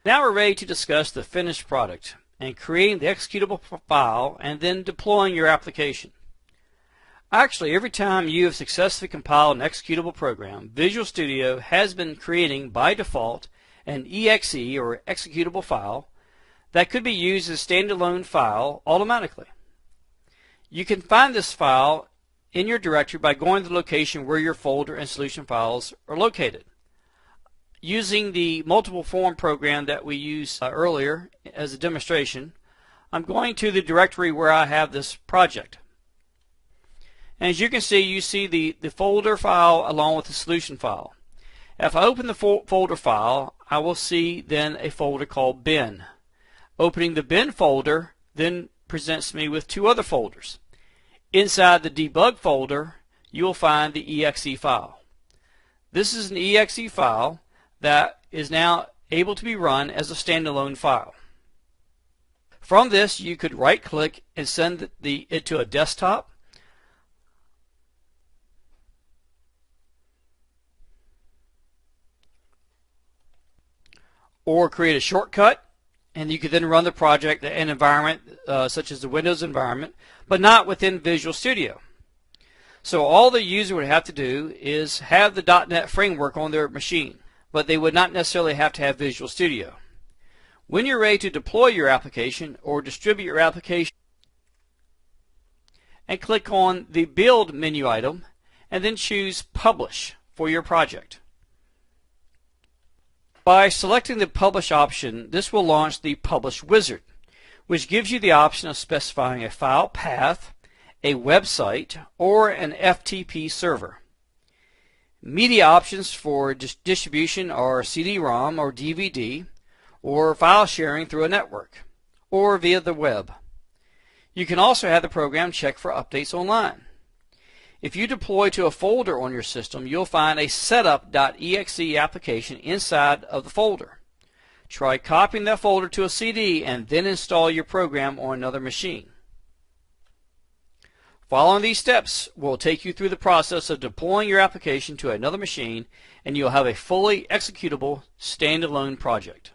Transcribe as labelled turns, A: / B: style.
A: Now we're ready to discuss the finished product and creating the executable file and then deploying your application. Actually, every time you have successfully compiled an executable program, Visual Studio has been creating by default an exe or executable file that could be used as a standalone file automatically. You can find this file in your directory by going to the location where your folder and solution files are located. Using the multiple form program that we used earlier as a demonstration, I'm going to the directory where I have this project. And as you can see, you see the folder file along with the solution file. If I open the folder file, I will see then a folder called bin. Opening the bin folder then presents me with two other folders. Inside the debug folder, you will find the exe file. This is an exe file that is now able to be run as a standalone file. From this, you could right-click and send it to a desktop, or create a shortcut, and you could then run the project in an environment such as the Windows environment, but not within Visual Studio. So all the user would have to do is have the .NET framework on their machine, but they would not necessarily have to have Visual Studio. When you're ready to deploy your application or distribute your application, and click on the Build menu item and then choose Publish for your project. By selecting the Publish option, this will launch the Publish Wizard, which gives you the option of specifying a file path, a website, or an FTP server. Media options for distribution are CD-ROM or DVD, or file sharing through a network, or via the web. You can also have the program check for updates online. If you deploy to a folder on your system, you'll find a setup.exe application inside of the folder. Try copying that folder to a CD and then install your program on another machine. Following these steps will take you through the process of deploying your application to another machine, and you'll have a fully executable standalone project.